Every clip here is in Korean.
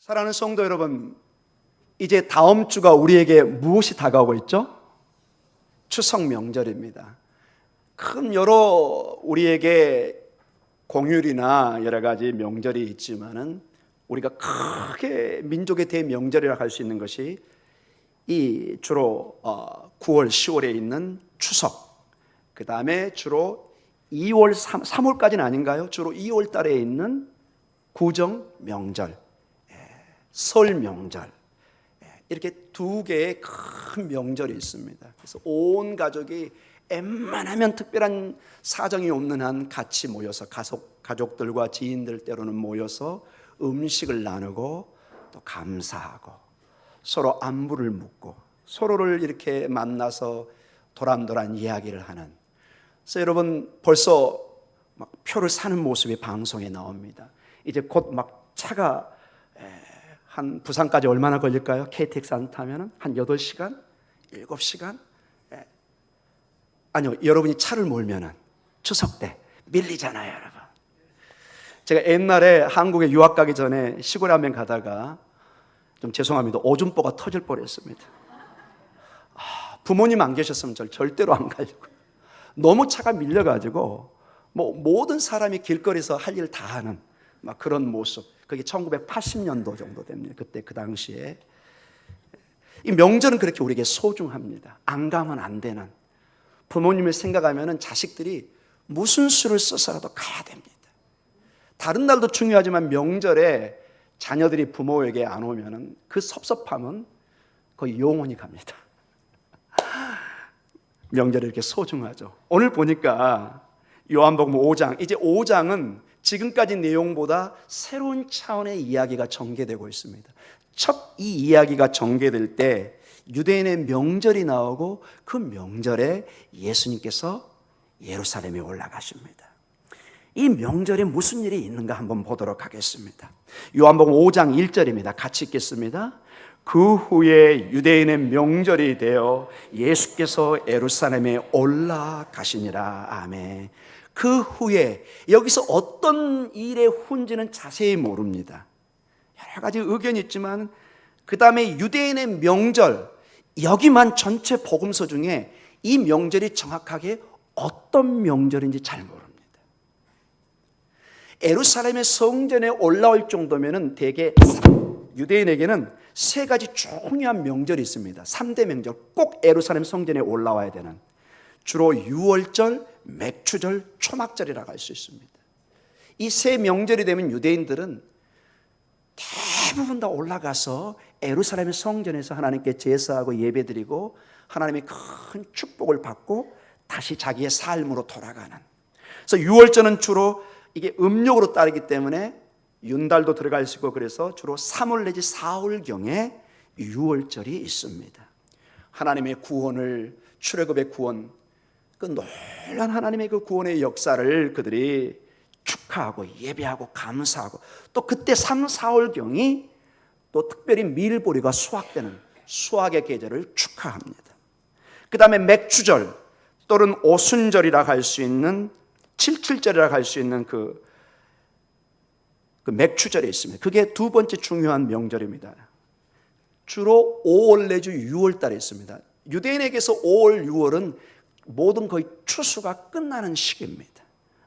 사랑하는 성도 여러분, 이제 다음 주가 우리에게 무엇이 다가오고 있죠? 추석 명절입니다. 큰 여러 우리에게 공휴일이나 여러 가지 명절이 있지만은 우리가 크게 민족의 대명절이라 할 수 있는 것이 이 주로 9월, 10월에 있는 추석, 그 다음에 주로 2월, 3월까지는 아닌가요? 주로 2월 달에 있는 구정 명절, 설 명절, 이렇게 두 개의 큰 명절이 있습니다. 그래서 온 가족이 웬만하면 특별한 사정이 없는 한 같이 모여서 가족들과 지인들 때로는 모여서 음식을 나누고 또 감사하고 서로 안부를 묻고 서로를 이렇게 만나서 도란도란 이야기를 하는. 그래서 여러분 벌써 막 표를 사는 모습이 방송에 나옵니다. 이제 곧 막 차가 한 부산까지 얼마나 걸릴까요? KTX 안 타면은 한 8시간? 7시간? 아니요, 여러분이 차를 몰면은 추석 때 밀리잖아요, 여러분. 제가 옛날에 한국에 유학 가기 전에 시골에 한 번 가다가 좀 죄송합니다, 오줌보가 터질 뻔했습니다. 부모님 안 계셨으면 저 절대로 안 가려고. 너무 차가 밀려가지고 뭐 모든 사람이 길거리에서 할 일 다 하는 막 그런 모습. 그게 1980년도 정도 됩니다. 그때 그 당시에 이 명절은 그렇게 우리에게 소중합니다. 안 가면 안 되는. 부모님을 생각하면은 자식들이 무슨 수를 써서라도 가야 됩니다. 다른 날도 중요하지만 명절에 자녀들이 부모에게 안 오면은 그 섭섭함은 거의 영원히 갑니다. 명절이 이렇게 소중하죠. 오늘 보니까 요한복음 5장, 이제 5장은 지금까지 내용보다 새로운 차원의 이야기가 전개되고 있습니다. 첫 이 이야기가 전개될 때 유대인의 명절이 나오고 그 명절에 예수님께서 예루살렘에 올라가십니다. 이 명절에 무슨 일이 있는가 한번 보도록 하겠습니다. 요한복음 5장 1절입니다. 같이 읽겠습니다. 그 후에 유대인의 명절이 되어 예수께서 예루살렘에 올라가시니라. 아멘. 그 후에, 여기서 어떤 일의 후인지는 자세히 모릅니다. 여러 가지 의견이 있지만 그 다음에 유대인의 명절, 여기만 전체 복음서 중에 이 명절이 정확하게 어떤 명절인지 잘 모릅니다. 예루살렘의 성전에 올라올 정도면은 대개 유대인에게는 세 가지 중요한 명절이 있습니다. 3대 명절, 꼭 예루살렘 성전에 올라와야 되는. 주로 유월절, 맥추절, 초막절이라고 할 수 있습니다. 이 세 명절이 되면 유대인들은 대부분 다 올라가서 예루살렘의 성전에서 하나님께 제사하고 예배드리고 하나님의 큰 축복을 받고 다시 자기의 삶으로 돌아가는. 그래서 유월절은 주로 이게 음력으로 따르기 때문에 윤달도 들어갈 수 있고, 그래서 주로 3월 내지 4월경에 유월절이 있습니다. 하나님의 구원을, 출애굽의 구원, 그 놀라운 하나님의 그 구원의 역사를 그들이 축하하고 예배하고 감사하고, 또 그때 3, 4월경이 또 특별히 밀보리가 수확되는 수확의 계절을 축하합니다. 그 다음에 맥추절 또는 오순절이라 할 수 있는, 칠칠절이라 할 수 있는 그 맥추절이 있습니다. 그게 두 번째 중요한 명절입니다. 주로 5월 내지 6월 달에 있습니다. 유대인에게서 5월, 6월은 모든 거의 추수가 끝나는 시기입니다.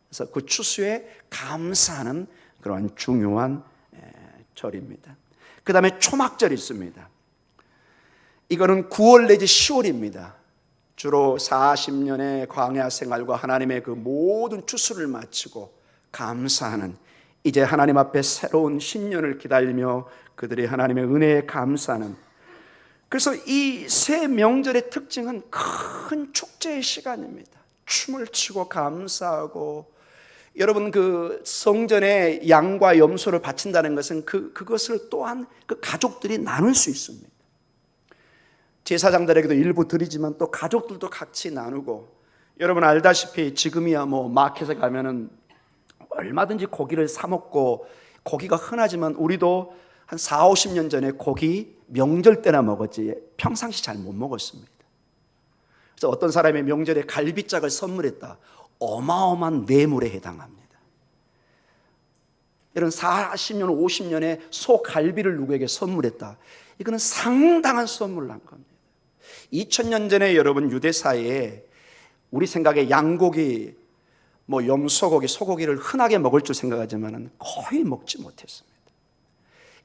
그래서 그 추수에 감사하는 그런 중요한 절입니다. 그 다음에 초막절이 있습니다. 이거는 9월 내지 10월입니다. 주로 40년의 광야 생활과 하나님의 그 모든 추수를 마치고 감사하는, 이제 하나님 앞에 새로운 신년을 기다리며 그들이 하나님의 은혜에 감사하는. 그래서 이 세 명절의 특징은 큰 축제의 시간입니다. 춤을 추고 감사하고, 여러분 그 성전에 양과 염소를 바친다는 것은 그것을 또한 그 가족들이 나눌 수 있습니다. 제사장들에게도 일부 드리지만 또 가족들도 같이 나누고, 여러분 알다시피 지금이야 뭐 마켓에 가면은 얼마든지 고기를 사 먹고 고기가 흔하지만 우리도 한 4, 50년 전에 고기 명절 때나 먹었지 평상시 잘 못 먹었습니다. 그래서 어떤 사람이 명절에 갈비짝을 선물했다. 어마어마한 뇌물에 해당합니다. 이런 40년, 50년의 소갈비를 누구에게 선물했다. 이거는 상당한 선물을 한 겁니다. 2000년 전에 여러분 유대사회에 우리 생각에 양고기, 염소고기, 소고기를 흔하게 먹을 줄 생각하지만 거의 먹지 못했습니다.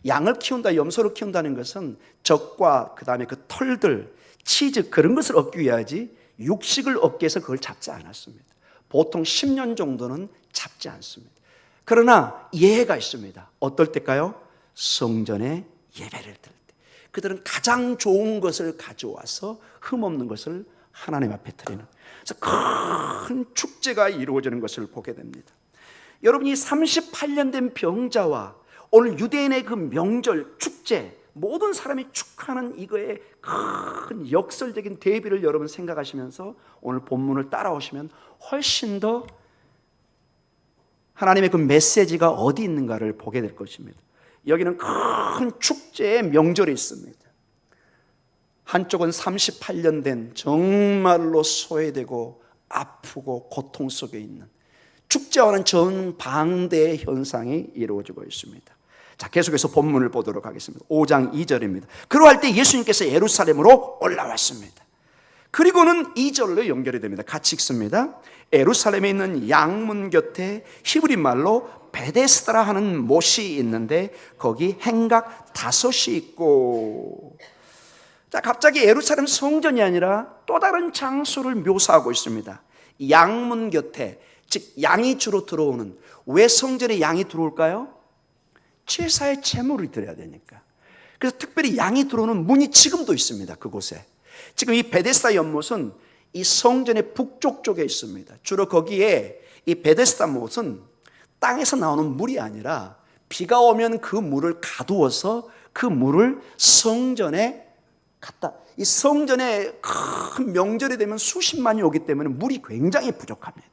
양을 키운다, 염소를 키운다는 것은 젖과 그 다음에 그 털들, 치즈 그런 것을 얻기 위하지 육식을 얻기 위해서 그걸 잡지 않았습니다. 보통 10년 정도는 잡지 않습니다. 그러나 예가 있습니다. 어떨 때일까요? 성전에 예배를 드릴 때. 그들은 가장 좋은 것을 가져와서 흠없는 것을 하나님 앞에 드리는, 그래서 큰 축제가 이루어지는 것을 보게 됩니다. 여러분이 38년 된 병자와 오늘 유대인의 그 명절, 축제, 모든 사람이 축하하는 이거의 큰 역설적인 대비를 여러분 생각하시면서 오늘 본문을 따라오시면 훨씬 더 하나님의 그 메시지가 어디 있는가를 보게 될 것입니다. 여기는 큰 축제의 명절이 있습니다. 한쪽은 38년 된 정말로 소외되고 아프고 고통 속에 있는 축제와는 정반대의 현상이 이루어지고 있습니다. 자, 계속해서 본문을 보도록 하겠습니다. 5장 2절입니다. 그러할 때 예수님께서 예루살렘으로 올라왔습니다. 그리고는 2절로 연결이 됩니다. 같이 읽습니다. 예루살렘에 있는 양문 곁에 히브리 말로 베데스다라 하는 못이 있는데 거기 행각 5이 있고. 자, 갑자기 예루살렘 성전이 아니라 또 다른 장소를 묘사하고 있습니다. 양문 곁에, 즉 양이 주로 들어오는, 왜 성전에 양이 들어올까요? 제사의 제물을 드려야 되니까. 그래서 특별히 양이 들어오는 문이 지금도 있습니다. 그곳에. 지금 이 베데스다 연못은 이 성전의 북쪽 쪽에 있습니다. 주로 거기에 이 베데스다 못은 땅에서 나오는 물이 아니라 비가 오면 그 물을 가두어서 그 물을 성전에 갖다, 이 성전에 큰 명절이 되면 수십만이 오기 때문에 물이 굉장히 부족합니다.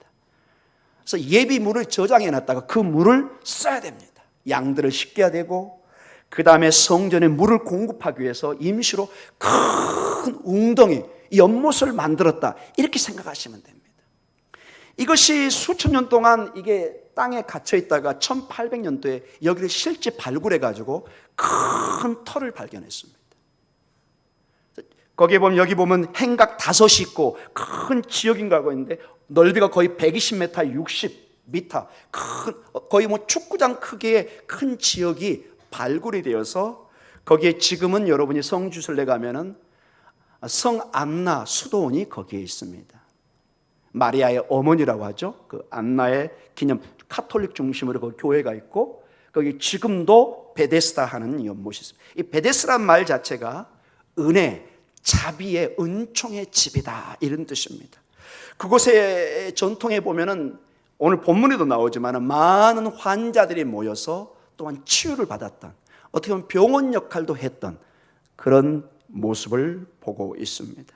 그래서 예비물을 저장해 놨다가 그 물을 써야 됩니다. 양들을 씻겨야 되고, 그 다음에 성전에 물을 공급하기 위해서 임시로 큰 웅덩이, 연못을 만들었다, 이렇게 생각하시면 됩니다. 이것이 수천 년 동안 이게 땅에 갇혀 있다가 1800년도에 여기를 실제 발굴해 가지고 큰 터를 발견했습니다. 거기에 보면, 여기 보면 행각 5이 있고 큰 지역인가 하고 있는데 넓이가 거의 120m, 60m, 거의 축구장 크기의 큰 지역이 발굴이 되어서 거기에 지금은 여러분이 성주순례 가면은 성 안나 수도원이 거기에 있습니다. 마리아의 어머니라고 하죠. 그 안나의 기념, 카톨릭 중심으로 그 교회가 있고 거기 지금도 베데스다 하는 연못이 있습니다. 이 베데스라는 말 자체가 은혜, 자비의, 은총의 집이다, 이런 뜻입니다. 그곳의 전통에 보면은 오늘 본문에도 나오지만 많은 환자들이 모여서 또한 치유를 받았던, 어떻게 보면 병원 역할도 했던 그런 모습을 보고 있습니다.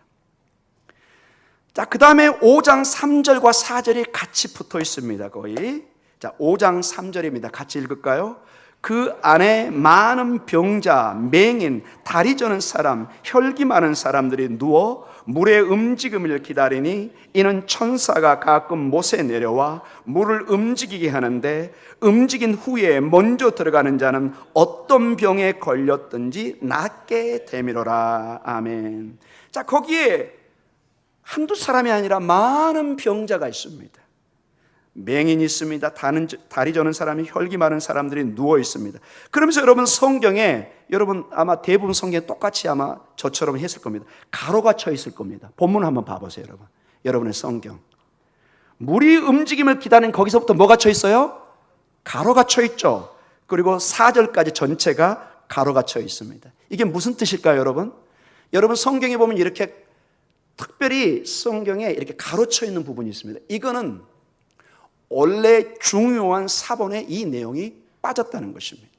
자, 그 다음에 5장 3절과 4절이 같이 붙어 있습니다. 거의. 자, 5장 3절입니다. 같이 읽을까요? 그 안에 많은 병자, 맹인, 다리 저는 사람, 혈기 많은 사람들이 누워 물의 움직임을 기다리니 이는 천사가 가끔 못에 내려와 물을 움직이게 하는데 움직인 후에 먼저 들어가는 자는 어떤 병에 걸렸든지 낫게 되미로라. 아멘. 자, 거기에 한두 사람이 아니라 많은 병자가 있습니다. 맹인이 있습니다. 다리 저는 사람이, 혈기 많은 사람들이 누워 있습니다. 그러면서 여러분 성경에, 여러분 아마 대부분 성경에 똑같이 아마 저처럼 했을 겁니다. 가로가 쳐 있을 겁니다. 본문 한번 봐보세요, 여러분. 여러분의 성경. 물이 움직임을 기다리는 거기서부터 뭐가 쳐 있어요? 가로가 쳐 있죠. 그리고 4절까지 전체가 가로가 쳐 있습니다. 이게 무슨 뜻일까요, 여러분? 여러분 성경에 보면 이렇게 특별히 성경에 이렇게 가로쳐 있는 부분이 있습니다. 이거는 원래 중요한 사본에 이 내용이 빠졌다는 것입니다.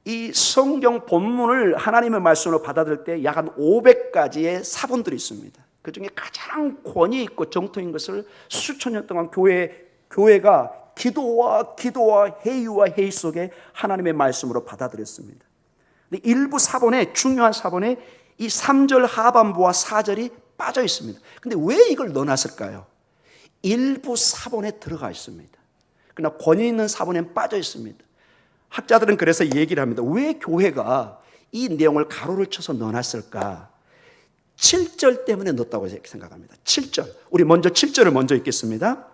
이 성경 본문을 하나님의 말씀으로 받아들일 때 약 한 500가지의 사본들이 있습니다. 그 중에 가장 권위 있고 정통인 것을 수천 년 동안 교회가 기도와 회의와 회의 속에 하나님의 말씀으로 받아들였습니다. 근데 일부 사본에, 중요한 사본에 이 3절 하반부와 4절이 빠져 있습니다. 근데 왜 이걸 넣어놨을까요? 일부 사본에 들어가 있습니다. 그러나 권위 있는 사본에는 빠져 있습니다. 학자들은 그래서 얘기를 합니다. 왜 교회가 이 내용을 가로를 쳐서 넣어놨을까? 7절 때문에 넣었다고 생각합니다. 7절. 우리 먼저 7절을 먼저 읽겠습니다.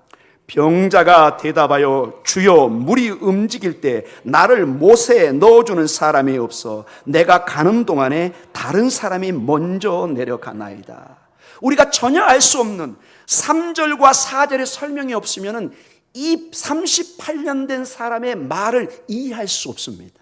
병자가 대답하여 주여 물이 움직일 때 나를 못에 넣어주는 사람이 없어 내가 가는 동안에 다른 사람이 먼저 내려가나이다. 우리가 전혀 알 수 없는 3절과 4절의 설명이 없으면 이 38년 된 사람의 말을 이해할 수 없습니다.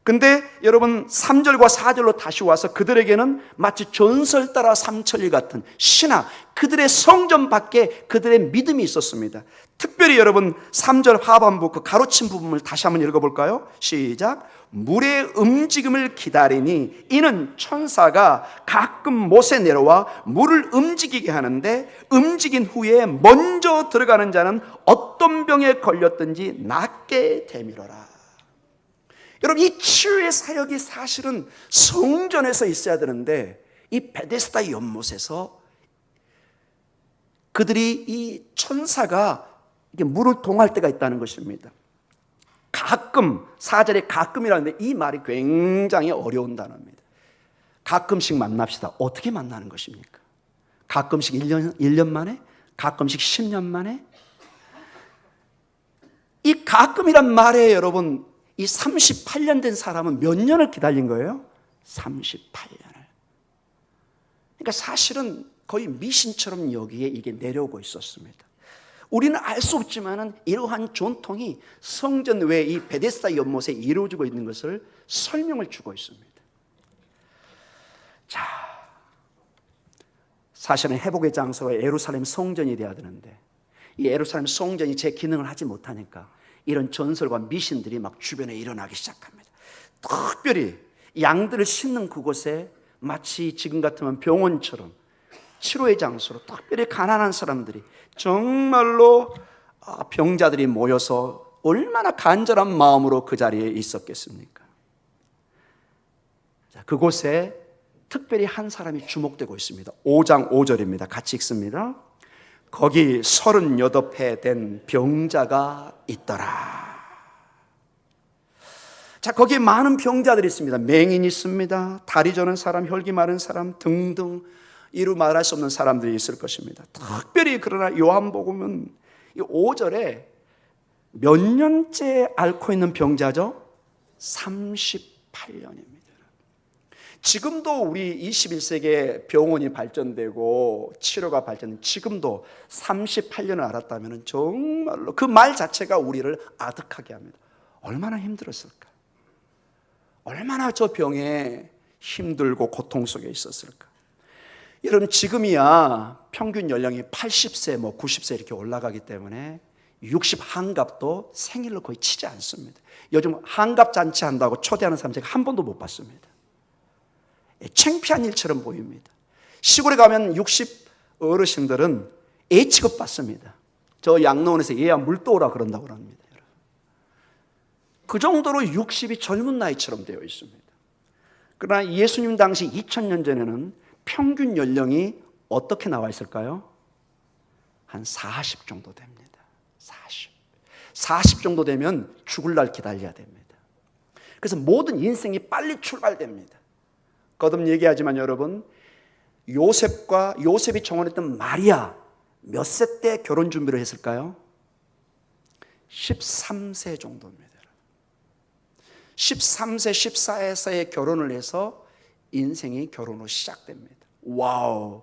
근데 여러분 3절과 4절로 다시 와서 그들에게는 마치 전설 따라 삼천리 같은 신학, 그들의 성전 밖에 그들의 믿음이 있었습니다. 특별히 여러분 3절 하반부 그 가로친 부분을 다시 한번 읽어볼까요? 시작. 물의 움직임을 기다리니 이는 천사가 가끔 못에 내려와 물을 움직이게 하는데 움직인 후에 먼저 들어가는 자는 어떤 병에 걸렸든지 낫게 되밀어라. 여러분 이 치유의 사역이 사실은 성전에서 있어야 되는데 이 베데스다 연못에서 그들이 이 천사가 이게 물을 동할 때가 있다는 것입니다. 가끔, 4절에 가끔이라는데 이 말이 굉장히 어려운 단어입니다. 가끔씩 만납시다. 어떻게 만나는 것입니까? 가끔씩 1년 만에? 가끔씩 10년 만에? 이 가끔이란 말에 여러분 이 38년 된 사람은 몇 년을 기다린 거예요? 38년을. 그러니까 사실은 거의 미신처럼 여기에 이게 내려오고 있었습니다. 우리는 알 수 없지만은 이러한 전통이 성전 외에 이 베데스다 연못에 이루어지고 있는 것을 설명을 주고 있습니다. 자, 사실은 회복의 장소가 예루살렘 성전이 되어야 되는데 이 예루살렘 성전이 제 기능을 하지 못하니까 이런 전설과 미신들이 막 주변에 일어나기 시작합니다. 특별히 양들을 싣는 그곳에 마치 지금 같으면 병원처럼 치료의 장소로 특별히 가난한 사람들이 정말로 병자들이 모여서 얼마나 간절한 마음으로 그 자리에 있었겠습니까? 자, 그곳에 특별히 한 사람이 주목되고 있습니다. 5장 5절입니다. 같이 읽습니다. 거기 38해 된 병자가 있더라. 자, 거기에 많은 병자들이 있습니다. 맹인이 있습니다. 다리 저는 사람, 혈기 마른 사람 등등 이루 말할 수 없는 사람들이 있을 것입니다. 특별히 그러나 요한복음은 이 5절에 몇 년째 앓고 있는 병자죠? 38년입니다. 지금도 우리 21세기에 병원이 발전되고 치료가 발전된 지금도 38년을 앓았다면 정말로 그 말 자체가 우리를 아득하게 합니다. 얼마나 힘들었을까? 얼마나 저 병에 힘들고 고통 속에 있었을까? 여러분 지금이야 평균 연령이 80세, 90세 이렇게 올라가기 때문에 60 한갑도 생일로 거의 치지 않습니다. 요즘 한갑 잔치 한다고 초대하는 사람 제가 한 번도 못 봤습니다. 창피한 일처럼 보입니다. 시골에 가면 60 어르신들은 애 취급 받습니다. 저 양로원에서 얘야 물 떠오라 그런다고 합니다. 그 정도로 60이 젊은 나이처럼 되어 있습니다. 그러나 예수님 당시 2000년 전에는 평균 연령이 어떻게 나와 있을까요? 한 40 정도 됩니다. 40 정도 되면 죽을 날 기다려야 됩니다. 그래서 모든 인생이 빨리 출발됩니다. 거듭 얘기하지만 여러분, 요셉이 청혼했던 마리아 몇 세 때 결혼 준비를 했을까요? 13세 정도입니다. 13세, 14세에 결혼을 해서 인생이 결혼으로 시작됩니다. 와우,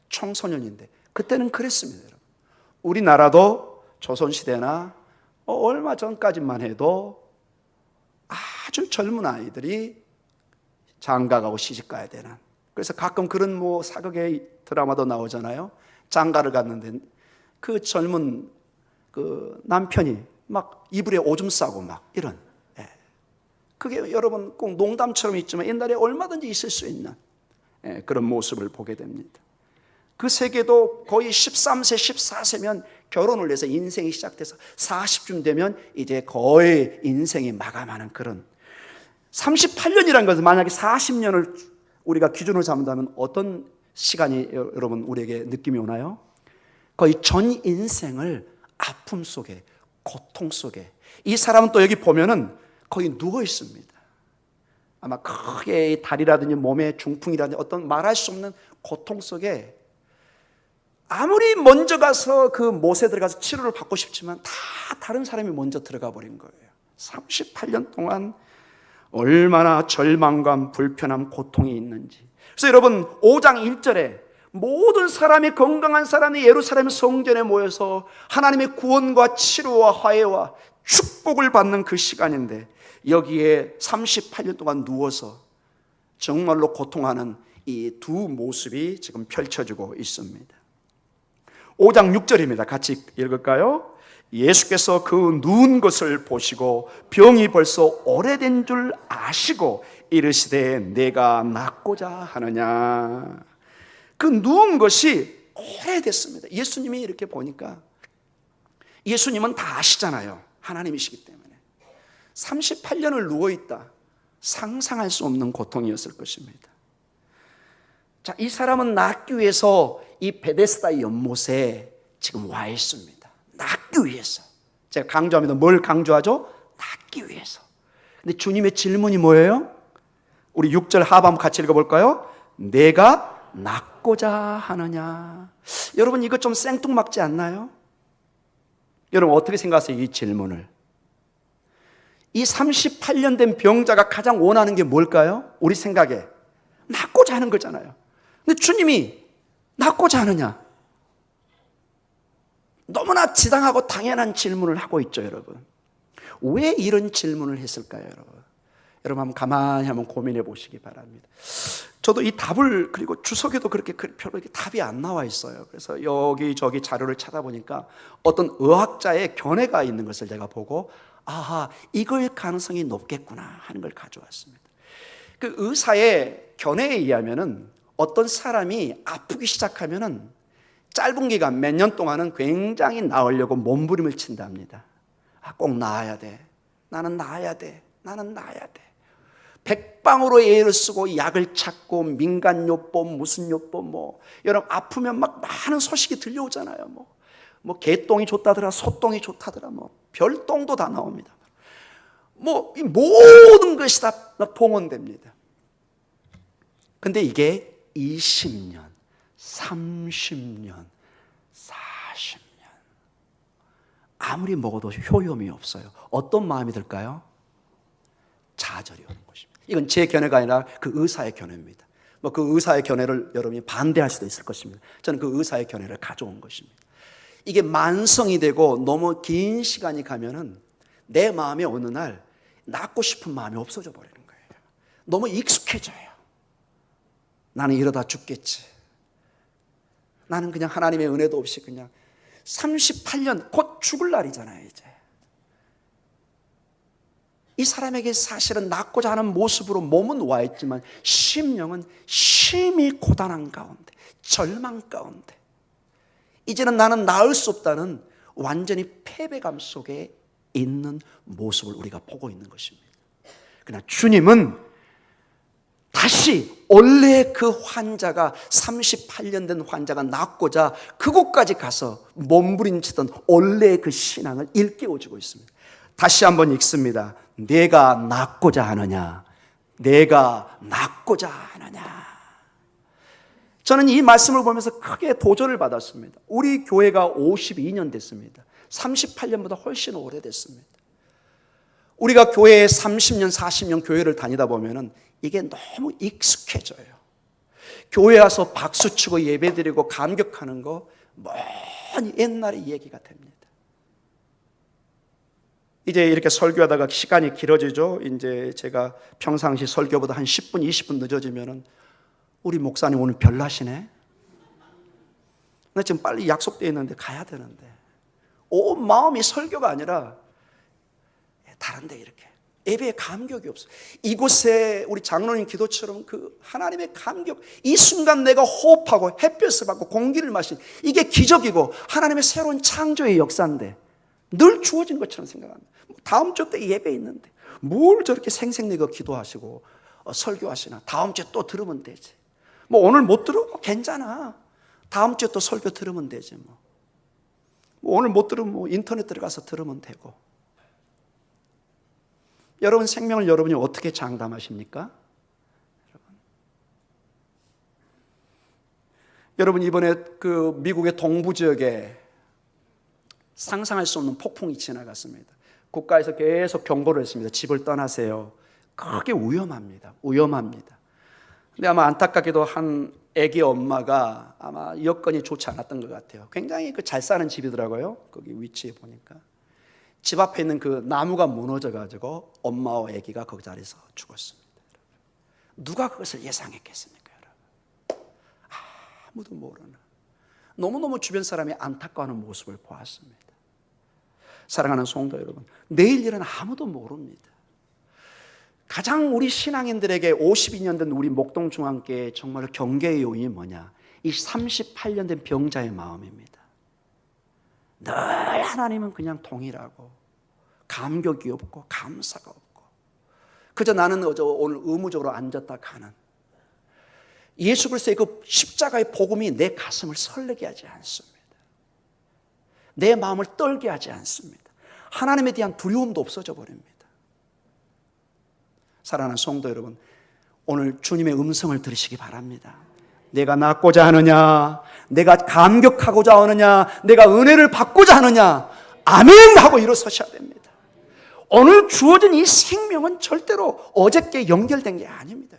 청소년인데 그때는 그랬습니다. 여러분. 우리나라도 조선시대나 얼마 전까지만 해도 아주 젊은 아이들이 장가가고 시집가야 되는, 그래서 가끔 그런 사극의 드라마도 나오잖아요. 장가를 갔는데 그 젊은 그 남편이 막 이불에 오줌 싸고 막 이런, 그게 여러분 꼭 농담처럼 있지만 옛날에 얼마든지 있을 수 있는 그런 모습을 보게 됩니다. 그 세계도 거의 13세, 14세면 결혼을 해서 인생이 시작돼서 40쯤 되면 이제 거의 인생이 마감하는 그런, 38년이라는 것은 만약에 40년을 우리가 기준으로 잡는다면 어떤 시간이 여러분 우리에게 느낌이 오나요? 거의 전 인생을 아픔 속에, 고통 속에 이 사람은 또 여기 보면은 거의 누워 있습니다. 아마 크게 다리라든지 몸에 중풍이라든지 어떤 말할 수 없는 고통 속에 아무리 먼저 가서 그 못에 들어가서 치료를 받고 싶지만 다 다른 사람이 먼저 들어가 버린 거예요. 38년 동안 얼마나 절망감, 불편함, 고통이 있는지. 그래서 여러분 5장 1절에 모든 사람이 건강한 사람이 예루살렘 성전에 모여서 하나님의 구원과 치료와 화해와 축복을 받는 그 시간인데 여기에 38년 동안 누워서 정말로 고통하는 이 두 모습이 지금 펼쳐지고 있습니다. 5장 6절입니다. 같이 읽을까요? 예수께서 그 누운 것을 보시고 병이 벌써 오래된 줄 아시고 이르시되 내가 낫고자 하느냐. 그 누운 것이 오래됐습니다. 예수님이 이렇게 보니까 예수님은 다 아시잖아요. 하나님이시기 때문에 38년을 누워있다. 상상할 수 없는 고통이었을 것입니다. 자, 이 사람은 낫기 위해서 이 베데스다 연못에 지금 와 있습니다. 낫기 위해서. 제가 강조합니다. 뭘 강조하죠? 낫기 위해서. 근데 주님의 질문이 뭐예요? 우리 6절 하반부 같이 읽어볼까요? 내가 낫고자 하느냐. 여러분 이거 좀 생뚱맞지 않나요? 여러분 어떻게 생각하세요? 이 질문을. 이 38년 된 병자가 가장 원하는 게 뭘까요? 우리 생각에 낫고자 하는 거잖아요. 근데 주님이 낫고자 하느냐? 너무나 지당하고 당연한 질문을 하고 있죠, 여러분. 왜 이런 질문을 했을까요, 여러분? 여러분 한번 가만히 한번 고민해 보시기 바랍니다. 저도 이 답을, 그리고 주석에도 그렇게 별로 답이 안 나와 있어요. 그래서 여기저기 자료를 찾아보니까 어떤 의학자의 견해가 있는 것을 제가 보고 아하, 이걸 가능성이 높겠구나 하는 걸 가져왔습니다. 그 의사의 견해에 의하면은 어떤 사람이 아프기 시작하면은 짧은 기간 몇 년 동안은 굉장히 나으려고 몸부림을 친답니다. 아, 꼭 나아야 돼. 나는 나아야 돼. 나는 나아야 돼. 백방으로 애를 쓰고 약을 찾고 민간요법 무슨 요법 뭐 여러분 아프면 막 많은 소식이 들려오잖아요. 뭐 개똥이 좋다더라, 소똥이 좋다더라, 뭐 별똥도 다 나옵니다. 뭐 이 모든 것이 다 동원됩니다. 근데 이게 20년, 30년, 40년 아무리 먹어도 효용이 없어요. 어떤 마음이 들까요? 좌절이 오는 것입니다. 이건 제 견해가 아니라 그 의사의 견해입니다. 뭐 그 의사의 견해를 여러분이 반대할 수도 있을 것입니다. 저는 그 의사의 견해를 가져온 것입니다. 이게 만성이 되고 너무 긴 시간이 가면은 내 마음에 어느 날 낫고 싶은 마음이 없어져 버리는 거예요. 너무 익숙해져요. 나는 이러다 죽겠지. 나는 그냥 하나님의 은혜도 없이 그냥 38년 곧 죽을 날이잖아요, 이제. 이 사람에게 사실은 낫고자 하는 모습으로 몸은 와 있지만 심령은 심히 고단한 가운데, 절망 가운데 이제는 나는 나을 수 없다는 완전히 패배감 속에 있는 모습을 우리가 보고 있는 것입니다. 그러나 주님은 다시 원래 그 환자가 38년 된 환자가 낫고자 그곳까지 가서 몸부림치던 원래의 그 신앙을 일깨워주고 있습니다. 다시 한번 읽습니다. 내가 낫고자 하느냐? 내가 낫고자 하느냐? 저는 이 말씀을 보면서 크게 도전을 받았습니다. 우리 교회가 52년 됐습니다. 38년보다 훨씬 오래됐습니다. 우리가 교회에 30년, 40년 교회를 다니다 보면은 이게 너무 익숙해져요. 교회 와서 박수치고 예배드리고 감격하는 거 많이 옛날의 얘기가 됩니다. 이제 이렇게 설교하다가 시간이 길어지죠. 이제 제가 평상시 설교보다 한 10분, 20분 늦어지면은 우리 목사님 오늘 별나시네? 나 지금 빨리 약속되어 있는데 가야 되는데. 온 마음이 설교가 아니라 다른 데 이렇게 예배에 감격이 없어. 이곳에 우리 장로님 기도처럼 그 하나님의 감격, 이 순간 내가 호흡하고 햇볕을 받고 공기를 마신 이게 기적이고 하나님의 새로운 창조의 역사인데 늘 주어진 것처럼 생각합니다. 다음 주 때 예배 있는데 뭘 저렇게 생색내고 기도하시고 설교하시나. 다음 주에 또 들으면 되지. 뭐 오늘 못 들어? 괜찮아. 다음 주에 또 설교 들으면 되지 뭐. 오늘 못 들으면 인터넷 들어가서 들으면 되고. 여러분 생명을 여러분이 어떻게 장담하십니까? 여러분 이번에 그 미국의 동부 지역에 상상할 수 없는 폭풍이 지나갔습니다. 국가에서 계속 경고를 했습니다. 집을 떠나세요. 그게 위험합니다. 위험합니다. 근데 아마 안타깝게도 한 아기 엄마가 아마 여건이 좋지 않았던 것 같아요. 굉장히 잘 사는 집이더라고요. 거기 위치에 보니까 집 앞에 있는 그 나무가 무너져가지고 엄마와 아기가 그 자리에서 죽었습니다. 누가 그것을 예상했겠습니까, 여러분? 아무도 모르는, 너무너무 주변 사람이 안타까워하는 모습을 보았습니다. 사랑하는 성도 여러분, 내일 일은 아무도 모릅니다. 가장 우리 신앙인들에게 52년 된 우리 목동중앙교회 정말 경계의 요인이 뭐냐? 이 38년 된 병자의 마음입니다. 늘 하나님은 그냥 동일하고 감격이 없고 감사가 없고 그저 나는 오늘 의무적으로 앉았다 가는, 예수 그리스도의 그 십자가의 복음이 내 가슴을 설레게 하지 않습니다. 내 마음을 떨게 하지 않습니다. 하나님에 대한 두려움도 없어져 버립니다. 사랑하는 성도 여러분, 오늘 주님의 음성을 들으시기 바랍니다. 내가 낫고자 하느냐, 내가 감격하고자 하느냐, 내가 은혜를 받고자 하느냐, 아멘 하고 일어서셔야 됩니다. 오늘 주어진 이 생명은 절대로 어저께 연결된 게 아닙니다.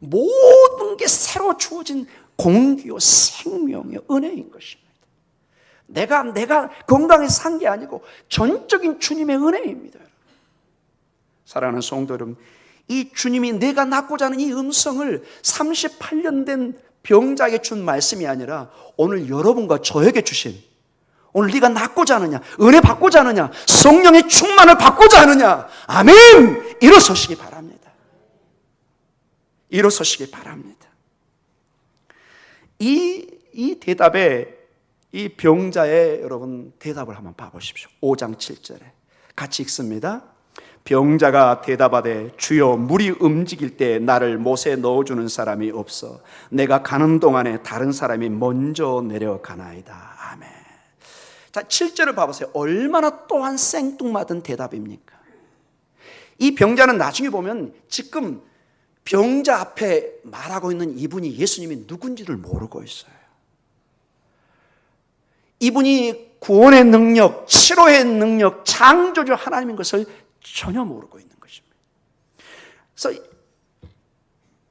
여러분, 모든 게 새로 주어진 공기요 생명의 은혜인 것입니다. 내가 건강히 산 게 아니고 전적인 주님의 은혜입니다. 사랑하는 성도 여러분, 이 주님이 내가 낫고자 하는 이 음성을 38년 된 병자에게 준 말씀이 아니라 오늘 여러분과 저에게 주신, 오늘 네가 낫고자 하느냐, 은혜 받고자 하느냐, 성령의 충만을 받고자 하느냐, 아멘! 일어서시기 바랍니다. 일어서시기 바랍니다. 이 대답에, 이 병자의 여러분 대답을 한번 봐보십시오. 5장 7절에 같이 읽습니다. 병자가 대답하되 주여, 물이 움직일 때 나를 못에 넣어주는 사람이 없어 내가 가는 동안에 다른 사람이 먼저 내려가나이다. 아멘. 자, 7절을 봐보세요. 얼마나 또한 생뚱맞은 대답입니까? 이 병자는 나중에 보면 지금 병자 앞에 말하고 있는 이분이 예수님이 누군지를 모르고 있어요. 이분이 구원의 능력, 치료의 능력, 창조주 하나님인 것을 전혀 모르고 있는 것입니다. 그래서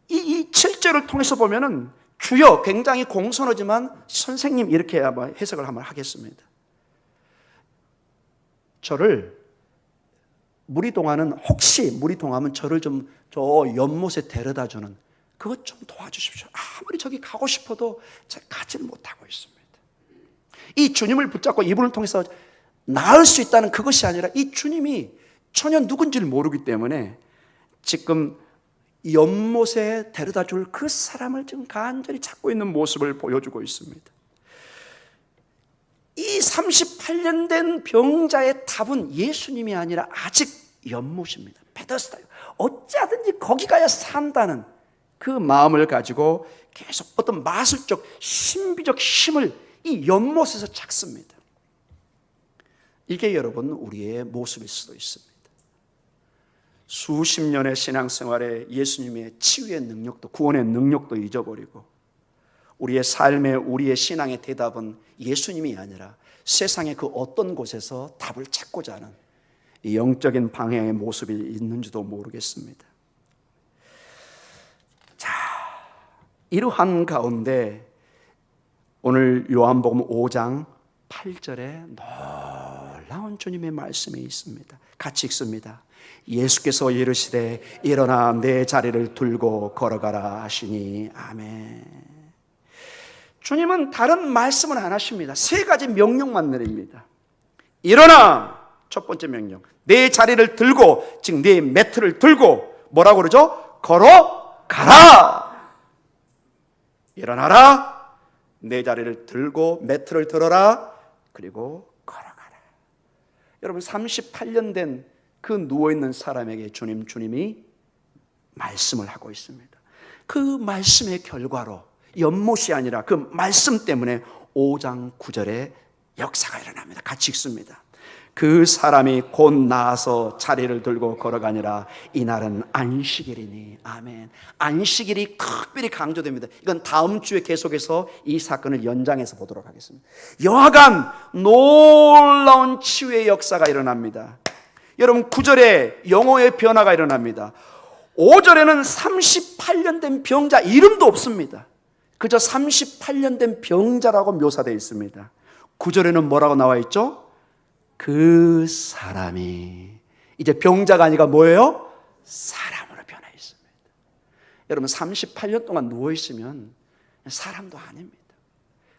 이 7절을 통해서 보면은 주여, 굉장히 공손하지만 선생님 이렇게 한번 해석을 한번 하겠습니다. 저를, 물이 동하는, 혹시 물이 동하면 저를 좀 저 연못에 데려다 주는 그것 좀 도와주십시오. 아무리 저기 가고 싶어도 제가 가지를 못하고 있습니다. 이 주님을 붙잡고 이분을 통해서 나을 수 있다는 그것이 아니라 이 주님이 전혀 누군지를 모르기 때문에 지금 연못에 데려다 줄 그 사람을 지금 간절히 찾고 있는 모습을 보여주고 있습니다. 이 38년 된 병자의 답은 예수님이 아니라 아직 연못입니다. 베데스다요. 어찌하든지 거기 가야 산다는 그 마음을 가지고 계속 어떤 마술적 신비적 힘을 이 연못에서 찾습니다. 이게 여러분 우리의 모습일 수도 있습니다. 수십 년의 신앙생활에 예수님의 치유의 능력도, 구원의 능력도 잊어버리고 우리의 삶에, 우리의 신앙의 대답은 예수님이 아니라 세상의 그 어떤 곳에서 답을 찾고자 하는 이 영적인 방향의 모습이 있는지도 모르겠습니다. 자, 이러한 가운데 오늘 요한복음 5장 8절에 놀라운 주님의 말씀이 있습니다. 같이 읽습니다. 예수께서 이르시되 일어나 내 자리를 들고 걸어가라 하시니 아멘. 주님은 다른 말씀은 안 하십니다. 세 가지 명령만 내립니다. 일어나, 첫 번째 명령. 내 자리를 들고, 즉 내 매트를 들고 뭐라고 그러죠? 걸어가라. 일어나라, 내 자리를 들고 매트를 들어라, 그리고 걸어가라. 여러분 38년 된 그 누워있는 사람에게 주님이 말씀을 하고 있습니다. 그 말씀의 결과로 연못이 아니라 그 말씀 때문에 5장 9절에 역사가 일어납니다. 같이 읽습니다. 그 사람이 곧 나아서 자리를 들고 걸어가니라. 이날은 안식일이니. 아멘. 안식일이 특별히 강조됩니다. 이건 다음 주에 계속해서 이 사건을 연장해서 보도록 하겠습니다. 여하간 놀라운 치유의 역사가 일어납니다. 여러분 9절에 영혼의 변화가 일어납니다. 5절에는 38년 된 병자, 이름도 없습니다. 그저 38년 된 병자라고 묘사되어 있습니다. 9절에는 뭐라고 나와 있죠? 그 사람이, 이제 병자가 아니라 뭐예요? 사람으로 변해 있습니다. 여러분 38년 동안 누워있으면 사람도 아닙니다.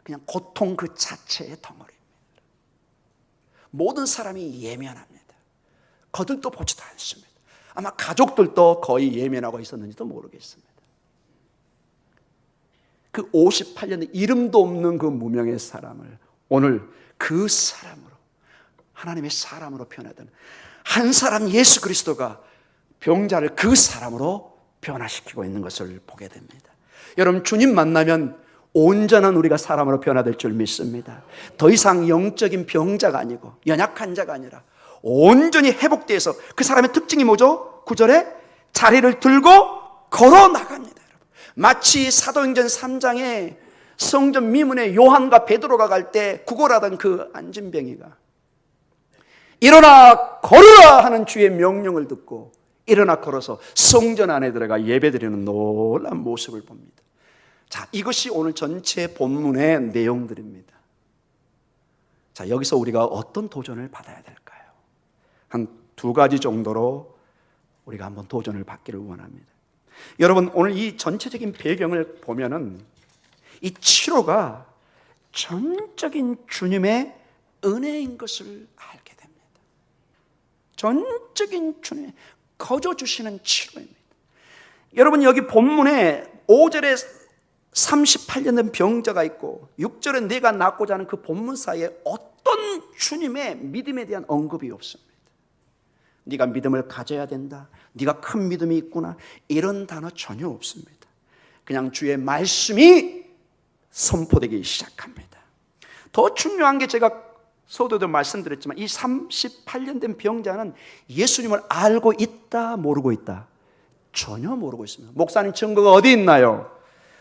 그냥 고통 그 자체의 덩어리입니다. 모든 사람이 예민합니다. 거들떠 보지도 않습니다. 아마 가족들도 거의 예민하고 있었는지도 모르겠습니다. 그 58년 이름도 없는 그 무명의 사람을 오늘 그 사람으로, 하나님의 사람으로 변화된 한 사람 예수 그리스도가 병자를 그 사람으로 변화시키고 있는 것을 보게 됩니다. 여러분 주님 만나면 온전한 우리가 사람으로 변화될 줄 믿습니다. 더 이상 영적인 병자가 아니고 연약한 자가 아니라 온전히 회복돼서, 그 사람의 특징이 뭐죠? 9절에 자리를 들고 걸어 나갑니다. 마치 사도행전 3장에 성전 미문에 요한과 베드로가 갈 때 구걸하던 그 안진뱅이가 일어나 걸으라 하는 주의 명령을 듣고 일어나 걸어서 성전 안에 들어가 예배드리는 놀라운 모습을 봅니다. 자, 이것이 오늘 전체 본문의 내용들입니다. 자, 여기서 우리가 어떤 도전을 받아야 될까요? 한 두 가지 정도로 우리가 한번 도전을 받기를 원합니다. 여러분 오늘 이 전체적인 배경을 보면은 이 치료가 전적인 주님의 은혜인 것을 알게 됩니다. 전적인 주님의 거저 주시는 치료입니다. 여러분 여기 본문에 5절에 38년 된 병자가 있고 6절에 내가 낫고자 하는 그 본문 사이에 어떤 주님의 믿음에 대한 언급이 없습니다. 네가 믿음을 가져야 된다, 네가 큰 믿음이 있구나, 이런 단어 전혀 없습니다. 그냥 주의 말씀이 선포되기 시작합니다. 더 중요한 게 제가 서두에도 말씀드렸지만 이 38년 된 병자는 예수님을 알고 있다 모르고 있다? 전혀 모르고 있습니다. 목사님 증거가 어디 있나요?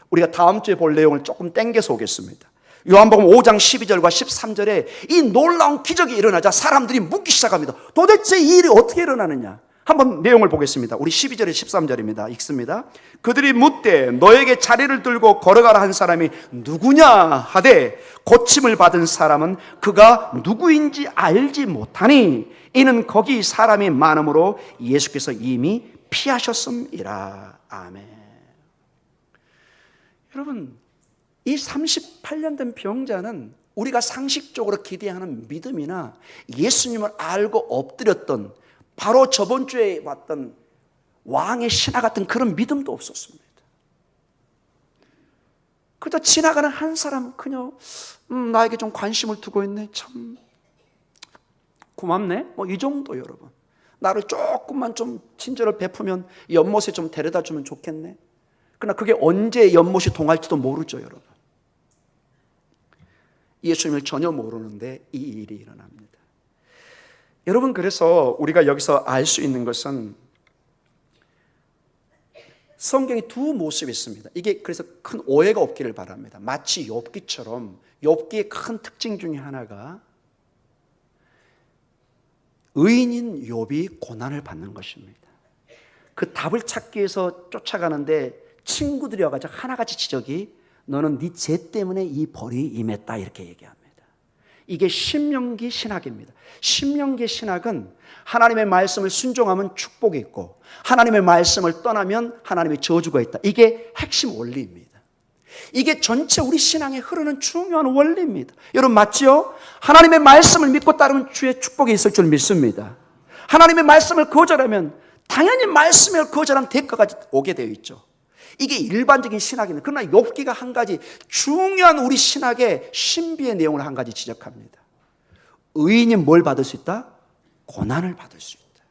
우리가 다음 주에 볼 내용을 조금 땡겨서 오겠습니다. 요한복음 5장 12절과 13절에 이 놀라운 기적이 일어나자 사람들이 묻기 시작합니다. 도대체 이 일이 어떻게 일어나느냐? 한번 내용을 보겠습니다. 우리 12절에 13절입니다. 읽습니다. 그들이 묻되 너에게 자리를 들고 걸어가라 한 사람이 누구냐 하되 고침을 받은 사람은 그가 누구인지 알지 못하니 이는 거기 사람이 많음으로 예수께서 이미 피하셨음이라. 아멘. 여러분 이 38년 된 병자는 우리가 상식적으로 기대하는 믿음이나 예수님을 알고 엎드렸던 바로 저번 주에 봤던 왕의 신하 같은 그런 믿음도 없었습니다. 그저 지나가는 한 사람, 그녀 나에게 좀 관심을 두고 있네, 참 고맙네, 뭐 이 정도. 여러분 나를 조금만 좀 친절을 베푸면 연못에 좀 데려다 주면 좋겠네. 그러나 그게 언제 연못이 동할지도 모르죠. 여러분 예수님을 전혀 모르는데 이 일이 일어납니다. 여러분 그래서 우리가 여기서 알 수 있는 것은 성경에 두 모습이 있습니다. 이게 그래서 큰 오해가 없기를 바랍니다. 마치 욥기처럼 욥기의 큰 특징 중에 하나가 의인인 욥이 고난을 받는 것입니다. 그 답을 찾기 위해서 쫓아가는데 친구들이 와가지고 하나같이 지적이 너는 네 죄 때문에 이 벌이 임했다 이렇게 얘기합니다. 이게 신명기 신학입니다. 신명기 신학은 하나님의 말씀을 순종하면 축복이 있고 하나님의 말씀을 떠나면 하나님의 저주가 있다. 이게 핵심 원리입니다. 이게 전체 우리 신앙에 흐르는 중요한 원리입니다. 여러분 맞지요? 하나님의 말씀을 믿고 따르면 주의 축복이 있을 줄 믿습니다. 하나님의 말씀을 거절하면 당연히 말씀을 거절한 대가가 오게 되어 있죠. 이게 일반적인 신학입니다. 그러나 욥기가 한 가지 중요한 우리 신학의 신비의 내용을 한 가지 지적합니다. 의인이 뭘 받을 수 있다? 고난을 받을 수 있다.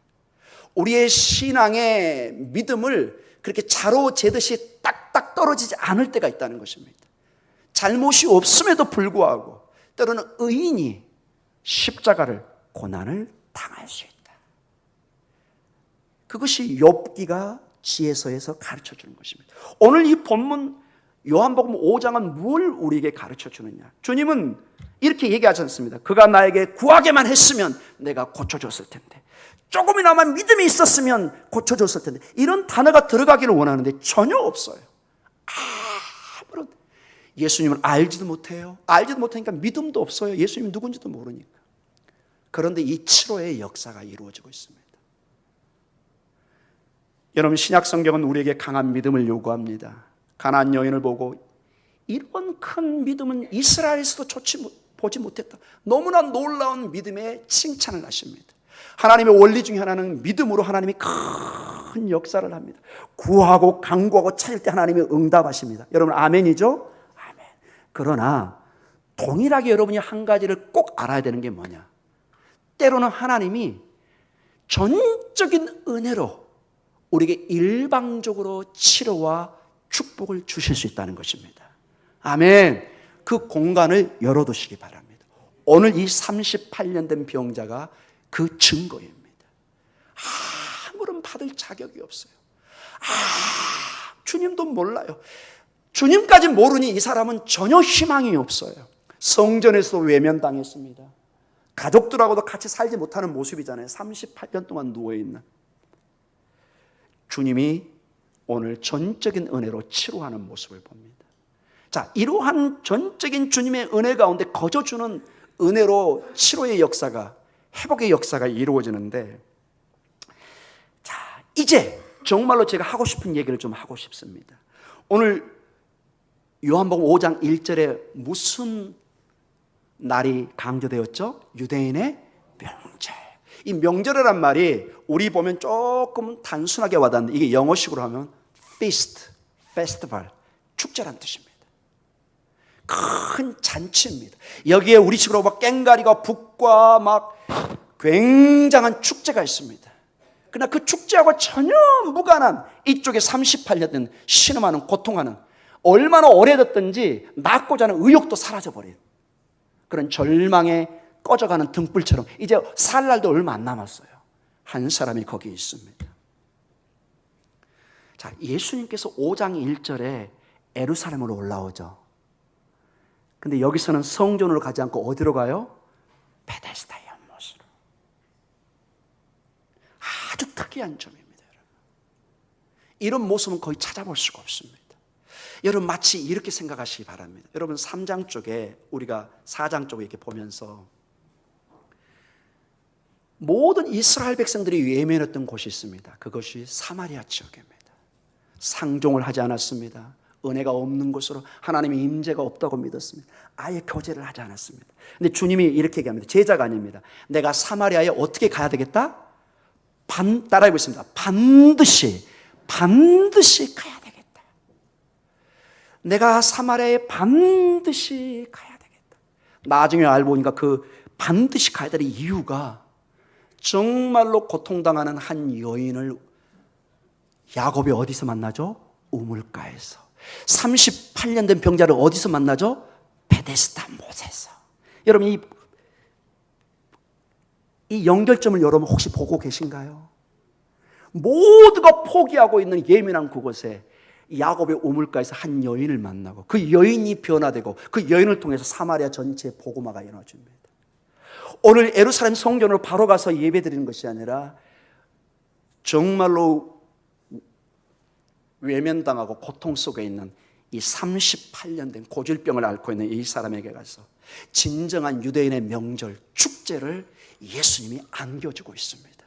우리의 신앙의 믿음을 그렇게 자로 재듯이 딱딱 떨어지지 않을 때가 있다는 것입니다. 잘못이 없음에도 불구하고 때로는 의인이 십자가를 고난을 당할 수 있다. 그것이 욥기가 지혜서에서 가르쳐 주는 것입니다. 오늘 이 본문 요한복음 5장은 뭘 우리에게 가르쳐 주느냐? 주님은 이렇게 얘기하지 않습니다. 그가 나에게 구하게만 했으면 내가 고쳐줬을 텐데, 조금이나마 믿음이 있었으면 고쳐줬을 텐데, 이런 단어가 들어가기를 원하는데 전혀 없어요. 아무런, 예수님을 알지도 못해요. 알지도 못하니까 믿음도 없어요. 예수님이 누군지도 모르니까. 그런데 이 치료의 역사가 이루어지고 있습니다. 여러분, 신약 성경은 우리에게 강한 믿음을 요구합니다. 가나안 여인을 보고 이런 큰 믿음은 이스라엘에서도 보지 못했다. 너무나 놀라운 믿음의 칭찬을 하십니다. 하나님의 원리 중에 하나는 믿음으로 하나님이 큰 역사를 합니다. 구하고 간구하고 찾을 때 하나님이 응답하십니다. 여러분 아멘이죠? 아멘. 그러나 동일하게 여러분이 한 가지를 꼭 알아야 되는 게 뭐냐? 때로는 하나님이 전적인 은혜로 우리에게 일방적으로 치료와 축복을 주실 수 있다는 것입니다. 아멘. 그 공간을 열어두시기 바랍니다. 오늘 이 38년 된 병자가 그 증거입니다. 아무런 받을 자격이 없어요. 주님도 몰라요. 주님까지 모르니 이 사람은 전혀 희망이 없어요. 성전에서도 외면당했습니다. 가족들하고도 같이 살지 못하는 모습이잖아요. 38년 동안 누워있는. 주님이 오늘 전적인 은혜로 치료하는 모습을 봅니다. 자, 이러한 전적인 주님의 은혜 가운데 거저주는 은혜로 치료의 역사가, 회복의 역사가 이루어지는데, 자, 이제 정말로 제가 하고 싶은 얘기를 좀 하고 싶습니다. 오늘 요한복음 5장 1절에 무슨 날이 강조되었죠? 유대인의 명절. 이 명절이란 말이 우리 보면 조금 단순하게 와닿는데, 이게 영어식으로 하면 feast, festival, 축제란 뜻입니다. 큰 잔치입니다. 여기에 우리식으로 막 꽹가리가 북과 막 굉장한 축제가 있습니다. 그러나 그 축제하고 전혀 무관한 이쪽에 38년 된 신음하는, 고통하는, 얼마나 오래됐든지 낳고자 하는 의욕도 사라져버린 그런 절망에 꺼져가는 등불처럼 이제 살 날도 얼마 안 남았어요. 한 사람이 거기 있습니다. 자, 예수님께서 5장 1절에 예루살렘으로 올라오죠. 근데 여기서는 성전으로 가지 않고 어디로 가요? 베데스다 연못으로. 아주 특이한 점입니다, 여러분. 이런 모습은 거의 찾아볼 수가 없습니다. 여러분 마치 이렇게 생각하시기 바랍니다. 여러분 3장 쪽에, 우리가 4장 쪽에 이렇게 보면서 모든 이스라엘 백성들이 외면했던 곳이 있습니다. 그것이 사마리아 지역입니다. 상종을 하지 않았습니다. 은혜가 없는 곳으로, 하나님의 임재가 없다고 믿었습니다. 아예 교제를 하지 않았습니다. 근데 주님이 이렇게 얘기합니다. 제자가 아닙니다. 내가 사마리아에 어떻게 가야 되겠다? 따라하고 있습니다. 반드시 가야 되겠다. 내가 사마리아에 반드시 가야 되겠다. 나중에 알고 보니까 그 반드시 가야 될 이유가, 정말로 고통당하는 한 여인을 야곱이 어디서 만나죠? 우물가에서. 38년 된 병자를 어디서 만나죠? 베데스다 못에서. 여러분 이 연결점을 여러분 혹시 보고 계신가요? 모두가 포기하고 있는 예민한 그곳에 야곱의 우물가에서 한 여인을 만나고, 그 여인이 변화되고, 그 여인을 통해서 사마리아 전체에 복음화가 이루어집니다. 오늘 예루살렘 성전으로 바로 가서 예배드리는 것이 아니라 정말로 외면당하고 고통 속에 있는 이 38년 된 고질병을 앓고 있는 이 사람에게 가서 진정한 유대인의 명절, 축제를 예수님이 안겨주고 있습니다.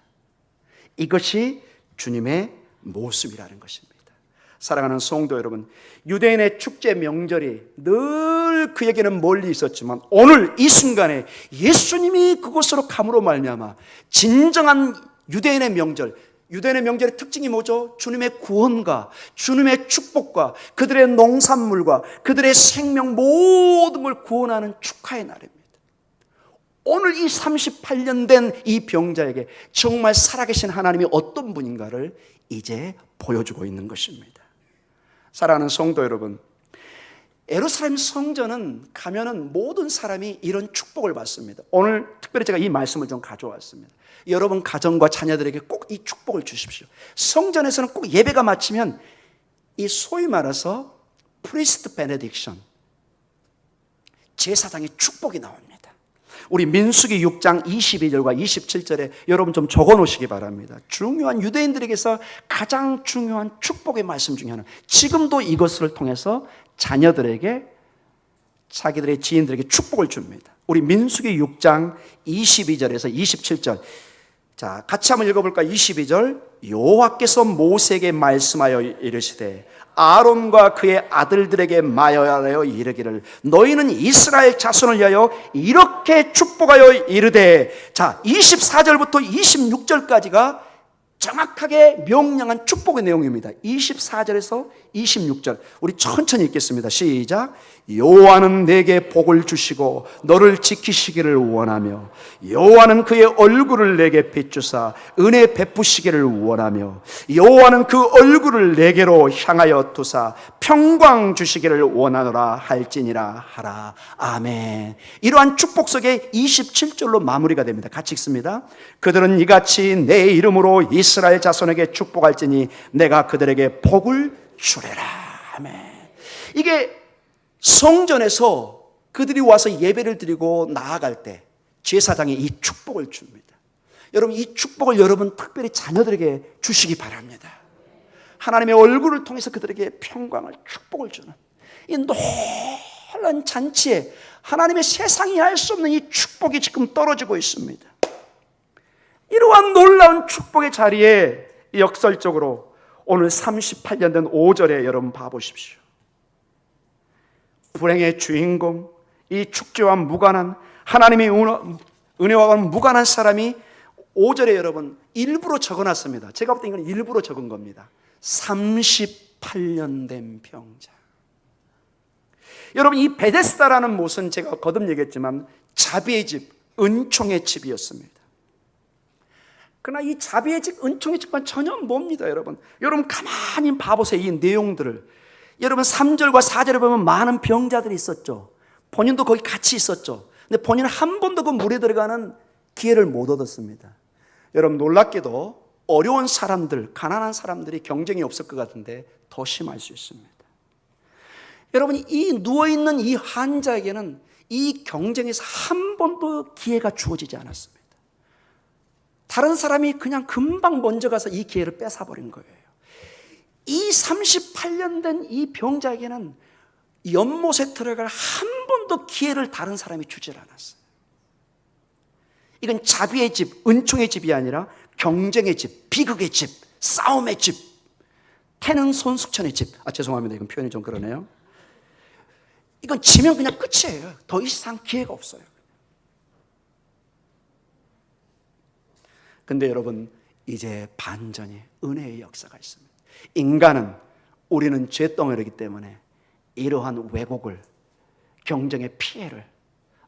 이것이 주님의 모습이라는 것입니다. 사랑하는 성도 여러분, 유대인의 축제 명절이 늘 그에게는 멀리 있었지만 오늘 이 순간에 예수님이 그곳으로 감으로 말미암아 진정한 유대인의 명절, 유대인의 명절의 특징이 뭐죠? 주님의 구원과 주님의 축복과 그들의 농산물과 그들의 생명 모든 걸 구원하는 축하의 날입니다. 오늘 이 38년 된 이 병자에게 정말 살아계신 하나님이 어떤 분인가를 이제 보여주고 있는 것입니다. 사랑하는 성도 여러분, 예루살렘 성전은 가면은 모든 사람이 이런 축복을 받습니다. 오늘 특별히 제가 이 말씀을 좀 가져왔습니다. 여러분 가정과 자녀들에게 꼭 이 축복을 주십시오. 성전에서는 꼭 예배가 마치면 이 소위 말해서 프리스트 베네딕션, 제사장의 축복이 나옵니다. 우리 민수기 6장 22절과 27절에 여러분 좀 적어 놓으시기 바랍니다. 중요한 유대인들에게서 가장 중요한 축복의 말씀 중에 하나. 지금도 이것을 통해서 자녀들에게, 자기들의 지인들에게 축복을 줍니다. 우리 민수기 6장 22절에서 27절. 자, 같이 한번 읽어볼까요? 22절. 여호와께서 모세에게 말씀하여 이르시되 아론과 그의 아들들에게 말하여 이르기를 너희는 이스라엘 자손을 위하여 이렇게 축복하여 이르되. 자, 24절부터 26절까지가 정확하게 명령한 축복의 내용입니다. 24절에서 26절 우리 천천히 읽겠습니다. 시작. 여호와는 내게 복을 주시고 너를 지키시기를 원하며 여호와는 그의 얼굴을 내게 비추사 은혜 베푸시기를 원하며 여호와는 그 얼굴을 내게로 향하여 두사 평강 주시기를 원하노라 할지니라 하라. 아멘. 이러한 축복 속에 27절로 마무리가 됩니다. 같이 읽습니다. 그들은 이같이 내 이름으로 이스라엘 자손에게 축복할지니 내가 그들에게 복을 주리라. 아멘. 이게 성전에서 그들이 와서 예배를 드리고 나아갈 때 제사장이 이 축복을 줍니다. 여러분 이 축복을 여러분 특별히 자녀들에게 주시기 바랍니다. 하나님의 얼굴을 통해서 그들에게 평강을, 축복을 주는 이 놀라운 잔치에 하나님의 세상이 알 수 없는 이 축복이 지금 떨어지고 있습니다. 이러한 놀라운 축복의 자리에 역설적으로 오늘 38년 된 5절에 여러분 봐보십시오. 불행의 주인공, 이 축제와 무관한 하나님의 은혜와 무관한 사람이 5절에 여러분 일부러 적어놨습니다. 제가 볼 때 이건 일부러 적은 겁니다. 38년 된 병자. 여러분 이 베데스다라는 못은 제가 거듭 얘기했지만 자비의 집, 은총의 집이었습니다. 그러나 이 자비의 집, 은총의 집과는 전혀 뭡니다. 여러분 가만히 봐보세요. 이 내용들을. 여러분 3절과 4절에 보면 많은 병자들이 있었죠. 본인도 거기 같이 있었죠. 근데 본인은 한 번도 그 물에 들어가는 기회를 못 얻었습니다. 여러분 놀랍게도 어려운 사람들, 가난한 사람들이 경쟁이 없을 것 같은데 더 심할 수 있습니다. 여러분 이 누워있는 이 환자에게는 이 경쟁에서 한 번도 기회가 주어지지 않았습니다. 다른 사람이 그냥 금방 먼저 가서 이 기회를 뺏어버린 거예요. 이 38년 된 이 병자에게는 연못에 들어갈 한 번도 기회를 다른 사람이 주질 않았어요. 이건 자비의 집, 은총의 집이 아니라 경쟁의 집, 비극의 집, 싸움의 집, 태능 손숙천의 집. 죄송합니다. 이건 표현이 좀 그러네요. 이건 지면 그냥 끝이에요. 더 이상 기회가 없어요. 근데 여러분 이제 반전의 은혜의 역사가 있습니다. 인간은, 우리는 죄덩어리이기 때문에 이러한 왜곡을, 경쟁의 피해를,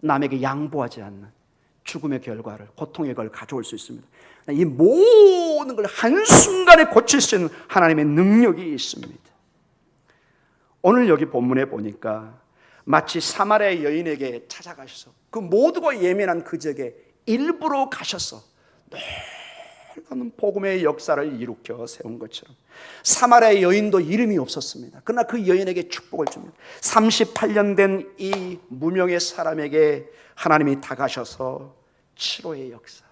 남에게 양보하지 않는 죽음의 결과를, 고통의 결과를 가져올 수 있습니다. 이 모든 걸 한순간에 고칠 수 있는 하나님의 능력이 있습니다. 오늘 여기 본문에 보니까 마치 사마리아 여인에게 찾아가셔서 그 모두가 예민한 그 적에 일부러 가셔서 놀라운 복음의 역사를 일으켜 세운 것처럼 사마리아 여인도 이름이 없었습니다. 그러나 그 여인에게 축복을 줍니다. 38년 된 이 무명의 사람에게 하나님이 다가셔서 치료의 역사,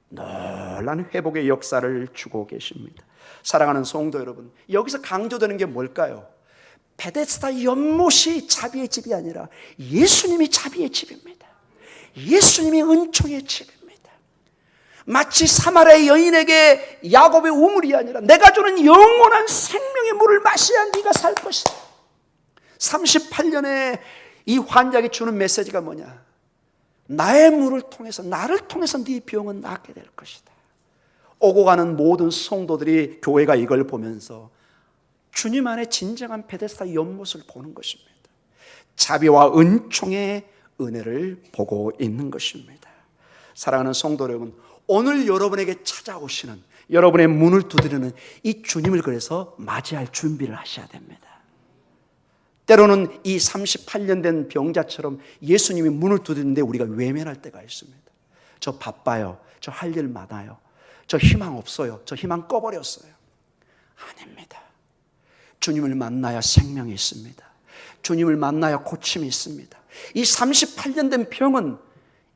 놀라운 회복의 역사를 주고 계십니다. 사랑하는 성도 여러분, 여기서 강조되는 게 뭘까요? 베데스다 연못이 자비의 집이 아니라 예수님이 자비의 집입니다. 예수님이 은총의 집입니다. 마치 사마리아 여인에게 야곱의 우물이 아니라 내가 주는 영원한 생명의 물을 마셔야 네가 살 것이다. 38년에 이 환자에게 주는 메시지가 뭐냐? 나의 물을 통해서, 나를 통해서 네 병은 낫게 될 것이다. 오고 가는 모든 성도들이, 교회가 이걸 보면서 주님 안에 진정한 베데스다 연못을 보는 것입니다. 자비와 은총의 은혜를 보고 있는 것입니다. 사랑하는 성도 여러분, 오늘 여러분에게 찾아오시는, 여러분의 문을 두드리는 이 주님을 그래서 맞이할 준비를 하셔야 됩니다. 때로는 이 38년 된 병자처럼 예수님이 문을 두드리는데 우리가 외면할 때가 있습니다. 저 바빠요. 저 할 일 많아요. 저 희망 없어요. 저 희망 꺼버렸어요. 아닙니다. 주님을 만나야 생명이 있습니다. 주님을 만나야 고침이 있습니다. 이 38년 된 병은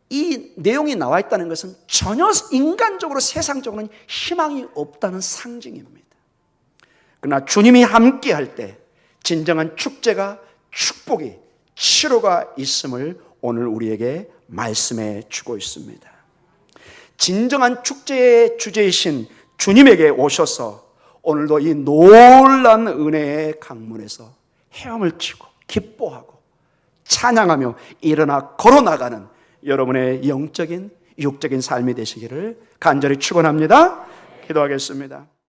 이 내용이 나와 있다는 것은 전혀 인간적으로 세상적으로는 희망이 없다는 상징입니다. 그러나 주님이 함께 할 때 진정한 축제가 축복이 치료가 있음을 오늘 우리에게 말씀해 주고 있습니다. 진정한 축제의 주제이신 주님에게 오셔서 오늘도 이 놀라운 은혜의 강문에서 헤엄을 치고 기뻐하고 찬양하며 일어나 걸어나가는 여러분의 영적인 육적인 삶이 되시기를 간절히 축원합니다. 기도하겠습니다.